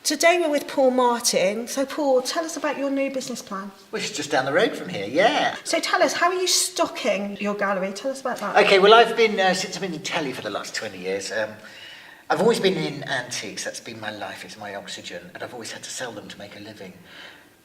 Today we're with Paul Martin. So Paul, tell us about your new business plan. Well, it's just down the road from here, yeah. So tell us, how are you stocking your gallery? Tell us about that. Okay, well I've been, since I've been in telly for the last 20 years, I've always been in antiques. That's been my life, it's my oxygen, and I've always had to sell them to make a living.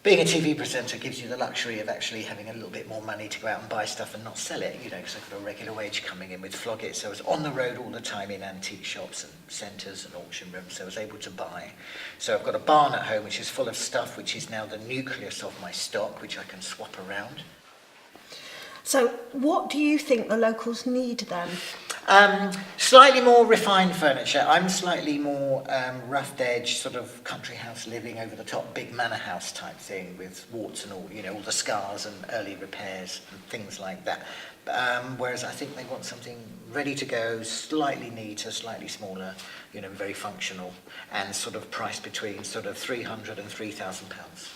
Being a TV presenter gives you the luxury of actually having a little bit more money to go out and buy stuff and not sell it, you know, because I've got a regular wage coming in with flog it. So I was on the road all the time in antique shops and centres and auction rooms, so I was able to buy. So I've got a barn at home which is full of stuff, which is now the nucleus of my stock, which I can swap around. So what do you think the locals need then? Slightly more refined furniture. I'm slightly more roughed edge, sort of country house living, over the top, big manor house type thing with warts and all, you know, all the scars and early repairs and things like that. Whereas I think they want something ready to go, slightly neater, slightly smaller, you know, very functional, and sort of priced between sort of £300 and £3,000.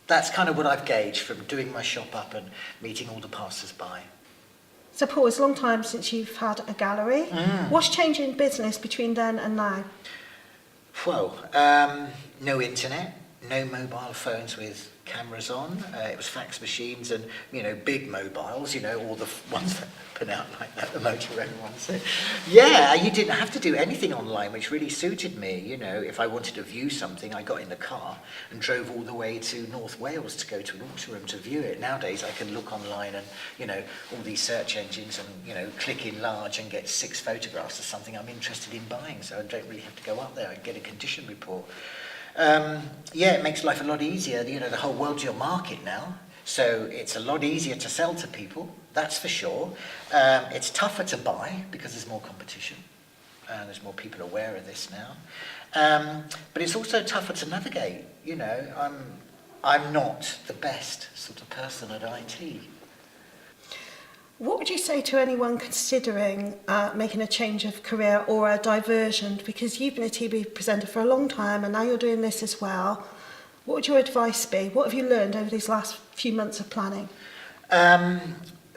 That's kind of what I've gauged from doing my shop up and meeting all the passers-by. So Paul, it's a long time since you've had a gallery. What's changed in business between then and now? Well, no internet, no mobile phones with cameras on. It was fax machines and, you know, big mobiles, you know, all the ones that put out like that, the Motorola ones. So, yeah, you didn't have to do anything online, which really suited me. You know, if I wanted to view something, I got in the car and drove all the way to North Wales to go to an auction room to view it. Nowadays, I can look online and, you know, all these search engines and, you know, click in large and get 6 photographs of something I'm interested in buying. So I don't really have to go up there. I get a condition report. Yeah, it makes life a lot easier. You know, the whole world's your market now, so it's a lot easier to sell to people, that's for sure. It's tougher to buy because there's more competition. There's more people aware of this now. But it's also tougher to navigate. You know, I'm not the best sort of person at IT. What would you say to anyone considering making a change of career or a diversion? Because you've been a TV presenter for a long time and now you're doing this as well. What would your advice be? What have you learned over these last few months of planning?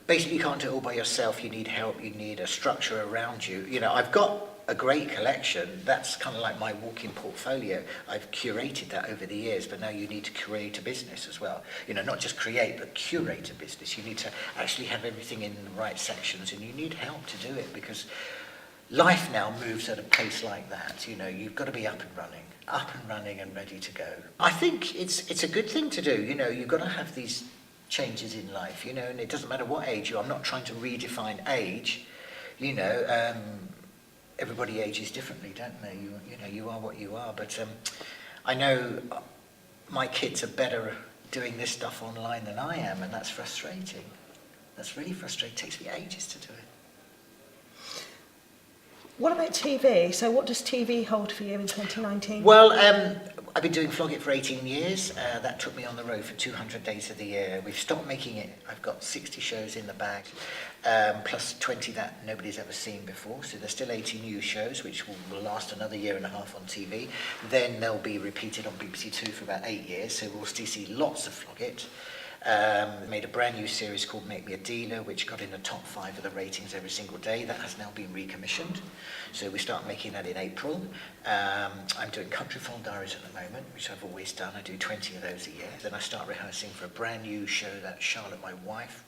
Basically, you can't do it all by yourself. You need help. You need a structure around you. You know, I've got a great collection. That's kind of like my walking portfolio. I've curated that over the years, but now you need to create a business as well. You know, not just create, but curate a business. You need to actually have everything in the right sections, and you need help to do it because life now moves at a pace like that. You know, you've got to be up and running and ready to go. I think it's a good thing to do. You know, you've got to have these changes in life, you know, and it doesn't matter what age you are. I'm not trying to redefine age, you know. Everybody ages differently, don't they? You know, you are what you are. But I know my kids are better doing this stuff online than I am, and that's frustrating. That's really frustrating. It takes me ages to do it. What about TV? So what does TV hold for you in 2019? Well, I've been doing Flog It for 18 years. That took me on the road for 200 days of the year. We've stopped making it. I've got 60 shows in the bag, plus 20 that nobody's ever seen before. So there's still 80 new shows, which will last another year and a half on TV. Then they'll be repeated on BBC Two for about 8 years. So we'll still see lots of Flog It. Made a brand new series called Make Me a Dealer, which got in the top 5 of the ratings every single day. That has now been recommissioned, so we start making that in April. I'm doing Country Farm Diaries at the moment, which I've always done. I do 20 of those a year. Then I start rehearsing for a brand new show that Charlotte, my wife,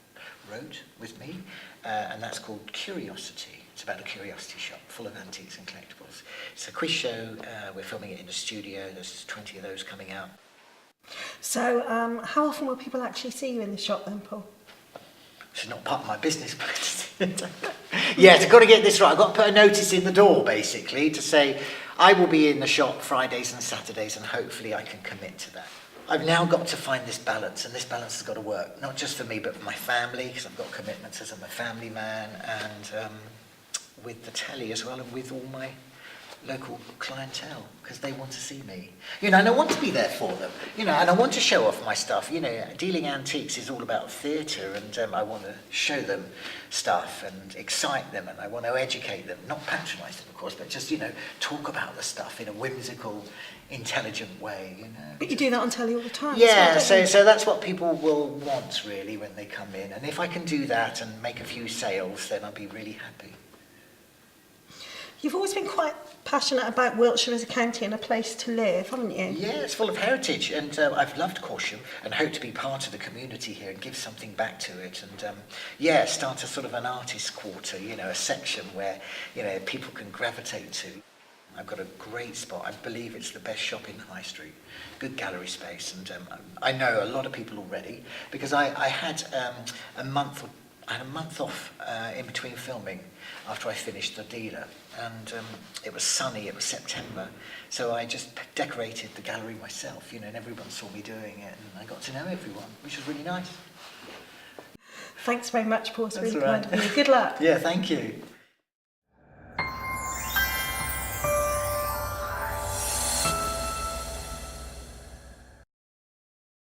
wrote with me, and that's called Curiosity. It's about a curiosity shop full of antiques and collectibles. It's a quiz show. We're filming it in the studio. There's 20 of those coming out. So how often will people actually see you in the shop then, Paul? It's not part of my business, but yes, I've got to get this right. I've got to put a notice in the door, basically, to say I will be in the shop Fridays and Saturdays, and hopefully I can commit to that. I've now got to find this balance, and this balance has got to work, not just for me, but for my family, because I've got commitments as I'm a family man, and with the telly as well, and with all my local clientele, because they want to see me, you know, and I want to be there for them, you know, and I want to show off my stuff. You know, dealing antiques is all about theatre, and I want to show them stuff and excite them, and I want to educate them, not patronise them, of course, but just, you know, talk about the stuff in a whimsical, intelligent way, you know. But you do that on telly all the time. Yeah, so that's what people will want, really, when they come in, and if I can do that and make a few sales, then I'll be really happy. You've always been quite passionate about Wiltshire as a county and a place to live, haven't you? Yeah, it's full of heritage, and I've loved Corsham and hope to be part of the community here and give something back to it. And yeah, start a sort of an artist quarter, you know, a section where, you know, people can gravitate to. I've got a great spot. I believe it's the best shop in High Street. Good gallery space, and I know a lot of people already because I had a month. I had a month off in between filming after I finished The Dealer, and it was sunny, it was September, so I just decorated the gallery myself, you know, and everyone saw me doing it, and I got to know everyone, which was really nice. Thanks very much, Paul. It's That's really all kind right. of you. Good luck. Yeah, thank you.